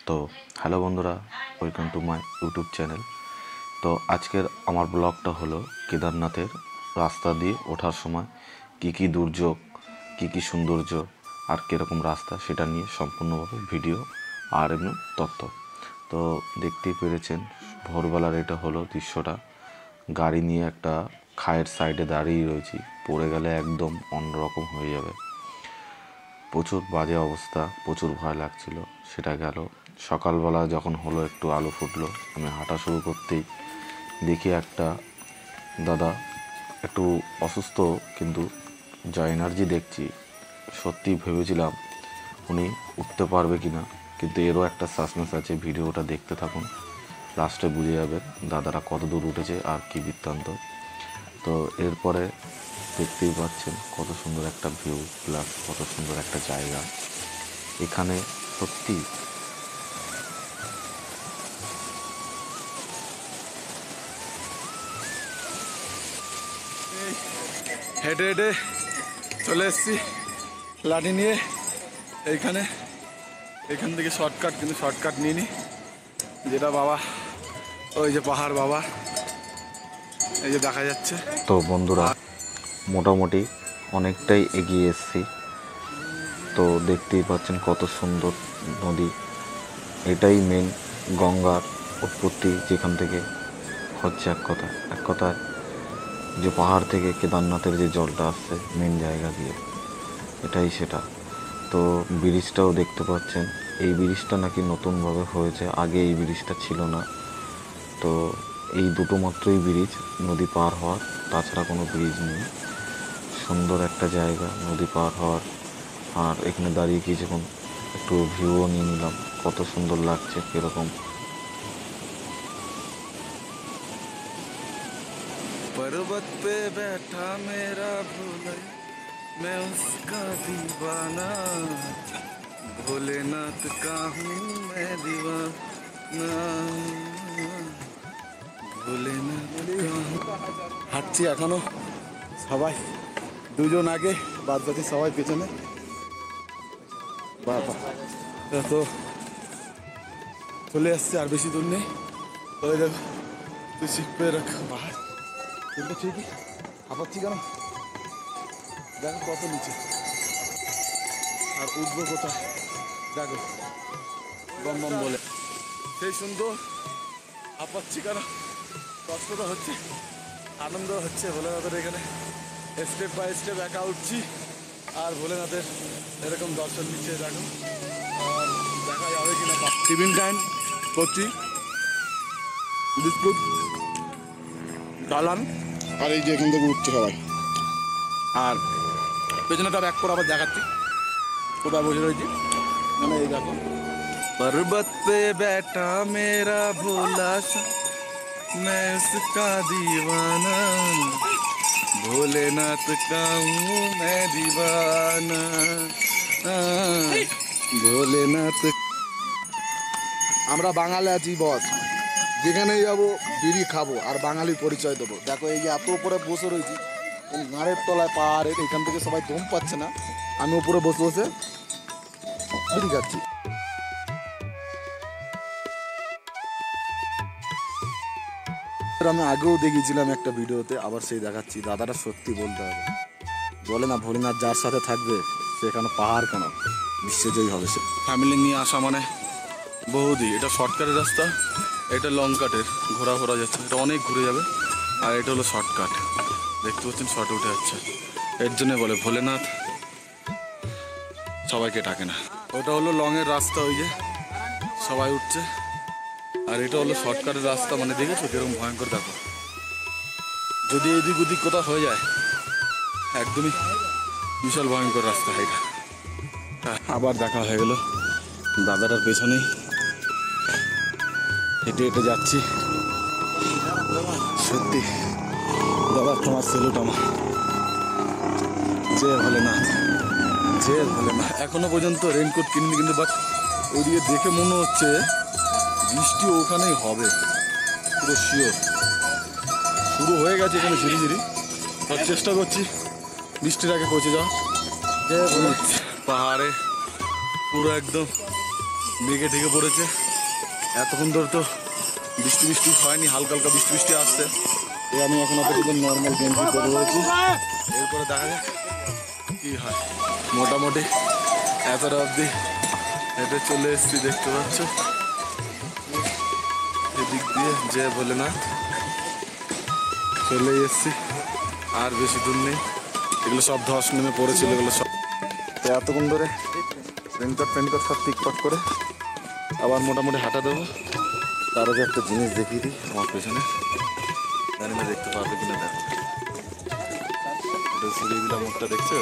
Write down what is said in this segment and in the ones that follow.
তো হ্যালো বন্ধুরা, welcome to my YouTube channel. তো আজকের আমার ব্লগটা হলো কেদারনাথের রাস্তা দিয়ে ওঠার সময় কি দুর্যোগ, কি সৌন্দর্য আর কীরকম রাস্তা সেটা নিয়ে সম্পূর্ণভাবে ভিডিও আর এমনি তথ্য। তো দেখতেই পেরেছেন ভোরবেলার এটা হলো দৃশ্যটা। গাড়ি নিয়ে একটা খায়ের সাইডে দাঁড়িয়ে রয়েছি, পড়ে গেলে একদম অন্যরকম হয়ে যাবে। প্রচুর বাজে অবস্থা, প্রচুর ভয় লাগছিল। সেটা গেল। সকালবেলা যখন হলো একটু আলো ফুটলো, আমি হাঁটা শুরু করতেই দেখি একটা দাদা একটু অসুস্থ, কিন্তু যা এনার্জি দেখছি সত্যি ভেবেছিলাম উনি উঠতে পারবে কি না, কিন্তু এরও একটা সাসপেন্স আছে। ভিডিওটা দেখতে থাকুন, লাস্টে বুঝে যাবেন দাদারা কত দূর উঠেছে আর কি বৃত্তান্ত। তো এরপরে দেখতেই পাচ্ছেন কত সুন্দর একটা ভিউ, প্লাস কত সুন্দর একটা জায়গা এখানে। সত্যি হেঁটে হেঁটে চলে এসেছি লাঠি নিয়ে এখান থেকে শর্টকাট, কিন্তু শর্টকাট নিইনি, যেটা বাবা ওই যে পাহাড় বাবা এই যে দেখা যাচ্ছে। তো বন্ধুরা মোটামুটি অনেকটাই এগিয়ে এসেছি। তো দেখতেই পাচ্ছেন কত সুন্দর নদী। এটাই মেন গঙ্গার উৎপত্তি, যেখান থেকে হচ্ছে এক কথায় যে পাহাড় থেকে কেদারনাথের যে জলটা আসছে মেন জায়গা দিয়ে, এটাই সেটা। তো ব্রিজটাও দেখতে পাচ্ছেন, এই ব্রিজটা নাকি নতুনভাবে হয়েছে, আগে এই ব্রিজটা ছিল না। তো এই দুটো মাত্রই ব্রিজ নদী পার হওয়ার, তাছাড়া কোনো ব্রিজ নেই। সুন্দর একটা জায়গা নদী পার হওয়ার। আর এখানে দাঁড়িয়ে কিছুক্ষণ একটু ভিউও নিয়ে নিলাম, কত সুন্দর লাগছে কীরকম। पर्वत पे बैठा मेरा भोला, मैं उसका दीवाना, भोलेनाथ का हूँ मैं दीवाना, ভোলেনাথ का हूँ। হাঁটছি এখনো, সবাই দুজন আগে, বাদ বাকি সবাই পেছনে। বাবা তো চলে আসছে, আর বেশি দূর নেই। ওই দেখো তুই শিখবে রাখা পাহাড়, কিন্তু ঠিকই হাঁপাচ্ছি কেন দেখো কত নিচে, আর উঠবো কোথায় দেখো, বম বম বলে সেই সুন্দর। হাঁপাচ্ছি কেন, কষ্টটা হচ্ছে, আনন্দ হচ্ছে। ভোলেনাথের এখানে স্টেপ বাই স্টেপ একা উঠছি, আর ভোলেনাথের এরকম দর্শন নিচ্ছে দেখো। আর দেখা যাবে কিনা, টিফিন টাইম করছি, বিস্কুট ডালান, আর এই যে এখান থেকে উঠছে সবাই। আর পেছনেটা ব্যাক করে আবার দেখাচ্ছি কোথায় বসে রয়েছি, মানে এই দেখো। पर्वत पे बैठा मेरा भोला सा, मैं उसका दीवाना, भोलेनाथ का हूँ मैं दीवाना, भोलेनाथ। আমরা বাঙালি আছি বস, যেখানেই যাবো বিড়ি খাবো আর বাঙালির পরিচয় দেবো। দেখো এই যে এত উপরে বসে রয়েছি, গাঁড়ের তলায় পাহাড়ের, এখান থেকে সবাই দম পাচ্ছে না, আমি উপরে বসে বসে বিড়ি খাচ্ছি। আমি আগেও দেখিয়েছিলাম একটা ভিডিওতে, আবার সেই দেখাচ্ছি। দাদাটা সত্যি বলতে হবে, বলে না ভোলেনাথ যার সাথে থাকবে সেখানে পাহাড় কেন বিশ্বজয়ী হবে সে। ফ্যামিলি নিয়ে আসা মানে বহুদি। এটা শর্টকাটের রাস্তা, এটা লং কাটের, ঘোরা যাচ্ছে, এটা অনেক ঘুরে যাবে। আর এটা হলো শর্টকাট, দেখতে পাচ্ছেন শর্ট উঠে যাচ্ছে। এর জন্য বলে ভোলেনাথ সবাইকে ডাকে না। ওটা হলো লংয়ের রাস্তা, ওই যে সবাই উঠছে, আর এটা হলো শর্টকাটের রাস্তা। মানে দেখেছো কিরকম ভয়ঙ্কর, দেখো যদি এদিক ওদিক কোথাও হয়ে যায়, একদমই বিশাল ভয়ঙ্কর রাস্তা এটা। আবার দেখা হয়ে গেল দাদাটার পেছনেই, হেঁটে হেঁটে যাচ্ছি। সত্যি দাদা তোমার সেলুট আমার, জয় ভোলেনাথ, জয় ভোলেনাথ। এখনো পর্যন্ত রেনকোট কিনিনি, কিন্তু বাট ওইদিকে দেখে মনে হচ্ছে বৃষ্টি ওখানেই হবে, পুরো শিওর। শুরু হয়ে গেছে এখানে ঝিরিঝিরি, তার চেষ্টা করছি বৃষ্টির আগে পৌঁছে যাওয়া। পাহাড়ে পুরো একদম মেঘে ঢেকে পড়েছে। এতক্ষণ ধরে তো বৃষ্টি বৃষ্টি হয়নি, হালকা হালকা বৃষ্টি বৃষ্টি আসছে। আমি এখন আপাতত নর্মাল গেঞ্জি পরে রয়েছি, এরপরে দেখা যাক কি হয়। মোটামুটি এতটা অবধি হেঁটে চলে এসেছি, দেখতে পাচ্ছ এদিক দিয়ে যে বলে না চলে এসেছি, আর বেশি দূর নেই। এগুলো সব ধস নেমে পড়েছিল, এগুলো সব এতক্ষণ ধরে রেনকট সব টিকটক করে আবার মোটামুটি হাঁটা দেবো। তার আগে একটা জিনিস দেখিয়ে দিই আমার পেছনে, জানি না দেখতে পারবে কিনা, দেখো এটা সরিয়ে দিলাম মুখটা, দেখছো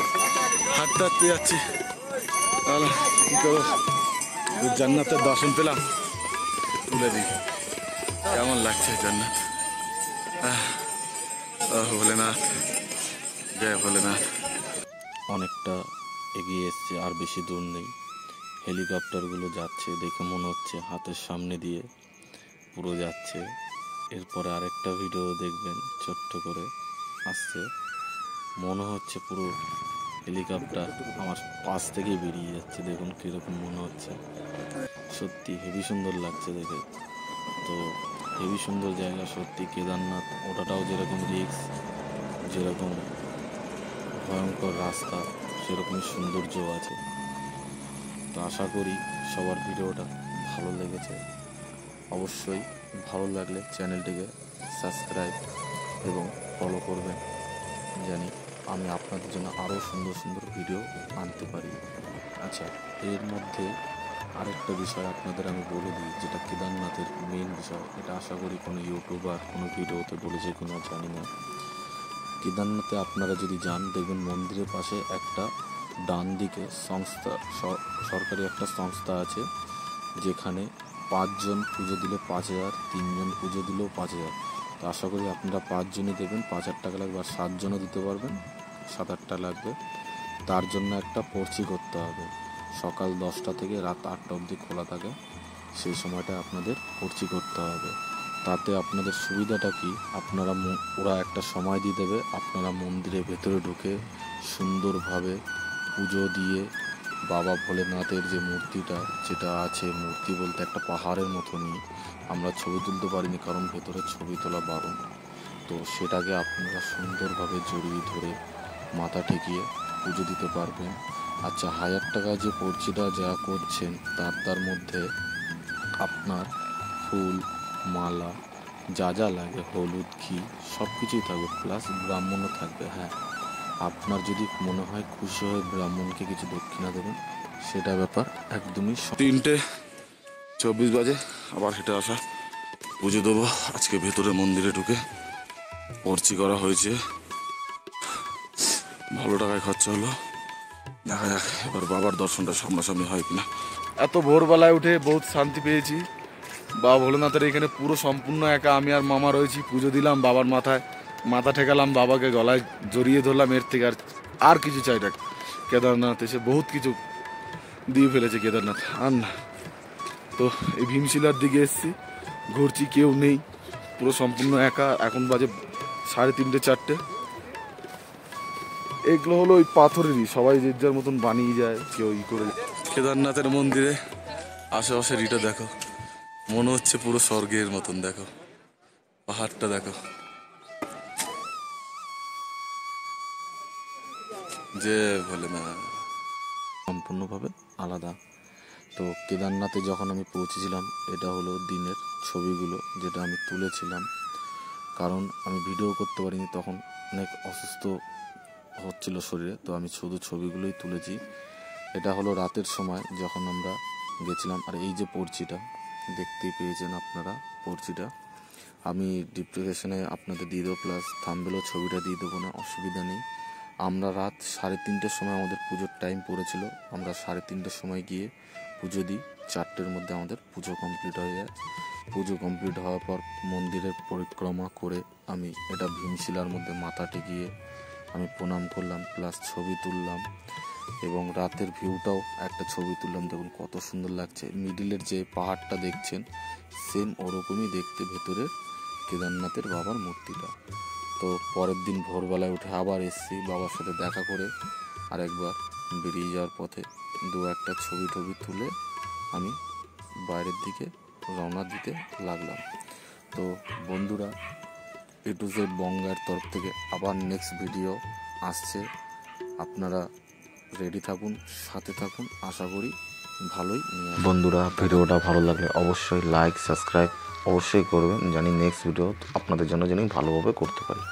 হাঁটতে হাঁটতে যাচ্ছি। তাহলে কি করো, জান্নাতের দর্শন পেলাম, তুলে দিই কেমন লাগছে জান্নাত। ভোলেনাথ, জয় ভোলেনাথ। অনেকটা এগিয়ে এসছে, আর বেশি দূর নেই। হেলিকপ্টারগুলো যাচ্ছে দেখে মনে হচ্ছে হাতের সামনে দিয়ে পুরো যাচ্ছে। এরপরে আরেকটা ভিডিও দেখবেন ছোট্ট করে আসছে, মনে হচ্ছে পুরো হেলিকপ্টার আমার পাশ থেকেই বেরিয়ে যাচ্ছে। দেখুন কীরকম মনে হচ্ছে, সত্যি হেভি সুন্দর লাগছে দেখে। তো হেভি সুন্দর জায়গা সত্যি কেদারনাথ। ওটাটাও যেরকম রিস্ক, যেরকম ভয়ঙ্কর রাস্তা, সেরকমই সৌন্দর্য আছে। তো আশা করি সবার ভিডিওটা ভালো লেগেছে। অবশ্যই ভালো লাগলে চ্যানেলটিকে সাবস্ক্রাইব এবং ফলো করবেন, জানি আমি আপনাদের জন্য আরও সুন্দর সুন্দর ভিডিও আনতে পারি। আচ্ছা, এর মধ্যে আরেকটা বিষয় আপনাদের আমি বলে দিই, যেটা কেদারনাথের মেন বিষয়। এটা আশা করি কোনো ইউটিউবার কোনো ভিডিওতে বলেছে কিনা জানি না। কেদারনাথে আপনারা যদি যান, দেখবেন মন্দিরের পাশে একটা ডান দিকে সংস্থা, সরকারি একটা সংস্থা আছে, যেখানে 5 জন পুজো দিলে 5,000, 3 জন পুজো দিলেও 5,000। তো আশা করি আপনারা 5 জনই দেবেন, 5,000 টাকা লাগবে। আর 7 জনও দিতে পারবেন, 7-8টা লাগবে। তার জন্য একটা পর্চি করতে হবে। সকাল 10টা থেকে রাত 8টা অবধি খোলা থাকে, সেই সময়টা আপনাদের পর্চি করতে হবে। তাতে আপনাদের সুবিধাটা কি, আপনারা ওরা একটা সময় দিয়ে দেবে, আপনারা মন্দিরের ভেতরে ঢুকে সুন্দরভাবে পুজো দিয়ে বাবা ভোলেনাথের যে মূর্তিটা যেটা আছে, মূর্তি বলতে একটা পাহাড়ের মতনই, আমরা ছবি তুলতে পারিনি কারণ ভেতরে ছবি তোলা বারণ। তো সেটাকে আপনারা সুন্দরভাবে জড়িয়ে ধরে মাথা ঠেকিয়ে পুজো দিতে পারবেন। আচ্ছা, 1,000 টাকা যে পর্চিটা যা করছেন, তার মধ্যে আপনার ফুল, মালা, যা যা লাগে, হলুদ, ঘি সব কিছুই থাকবে, প্লাস ব্রাহ্মণও থাকবে। হ্যাঁ, আপনার যদি মনে হয় খুশি হয়ে ব্রাহ্মণকে কিছু দক্ষিণা দেবেন, সেটা ব্যাপার একদমই 3:24 বাজে, আবার হেঁটে আসা, পুজো দেবো আজকে। ভেতরে মন্দিরে ঢুকে পর্চি করা হয়েছে, ভালো টাকায় খরচা হলো। দেখা যাক এবার বাবার দর্শনটা সামনাসামনি হয় কিনা। এত ভোরবেলায় উঠে বহুত শান্তি পেয়েছি। বাবা ভোলেনাথের এখানে পুরো সম্পূর্ণ একা, আমি আর মামা রয়েছি। পুজো দিলাম বাবার মাথায়, মাথা ঠেকালাম, বাবাকে গলায় জড়িয়ে ধরলাম। এর থেকে আর কিছু চাই না। কেদারনাথ এসে বহুত কিছু দিয়ে ফেলেছে কেদারনাথ, আর না। তো এই ভীমশিলার দিকে এসেছি, ঘুরছি, কেউ নেই, পুরো সম্পূর্ণ একা। এখন বাজে 3:30 4টে। এগুলো হলো ওই পাথরেরই, সবাই যে যার মতন বানিয়ে যায়, কেউ ই করে। কেদারনাথের মন্দিরে আশেপাশে রিটা দেখো, মনে হচ্ছে পুরো স্বর্গের মতন। দেখো পাহাড়টা, দেখো যে বলে না, সম্পূর্ণভাবে আলাদা। তো কেদারনাথে যখন আমি পৌঁছেছিলাম, এটা হলো দিনের ছবিগুলো যেটা আমি তুলেছিলাম, কারণ আমি ভিডিও করতে পারিনি, তখন অনেক অসুস্থ হচ্ছিল শরীরে। তো আমি শুধু ছবিগুলোই তুলেছি। এটা হলো রাতের সময় যখন আমরা গেছিলাম। আর এই যে পর্চিটা দেখতেই পেয়েছেন আপনারা, পর্চিটা আমি ডিসক্রিপশনে আপনাদের দিয়ে দেবো, প্লাস থাম্বনেলেও ছবিটা দিয়ে দেবো, না অসুবিধা নেই। আমরা রাত 3:30টার সময় আমাদের পুজোর টাইম পড়েছিল। আমরা 3:30টার সময় গিয়ে পুজো দিই, 4টের মধ্যে আমাদের পুজো কমপ্লিট হয়ে যায়। পুজো কমপ্লিট হওয়ার পর মন্দিরের পরিক্রমা করে আমি এটা ভীমশিলার মধ্যে মাথা টেকিয়ে আমি প্রণাম করলাম, প্লাস ছবি তুললাম, এবং রাতের ভিউটাও একটা ছবি তুললাম। দেখুন কত সুন্দর লাগছে। মিডিলের যে পাহাড়টা দেখছেন, সেম ওরকমই দেখতে ভেতরের কেদারনাথের বাবার মূর্তিটা। তো পরের দিন ভোরবেলায় উঠে আবার এসেছি, বাবার সাথে দেখা করে আরেকবার বেরিয়ে যাওয়ার পথে 2-1টা ছবি টবি তুলে আমি বাইরের দিকে রওনা দিতে লাগলাম। তো বন্ধুরা, A to Z বঙ্গের তরফ থেকে আবার নেক্সট ভিডিও আসছে, আপনারা রেডি থাকুন, সাথে থাকুন, আশা করি ভালোই নিয়ে আসবে। বন্ধুরা, ভিডিওটা ভালো লাগলে অবশ্যই লাইক সাবস্ক্রাইব অবশ্যই করবেন, জানি নেক্সট ভিডিও আপনাদের জন্য জানি ভালোভাবে করতে পারি।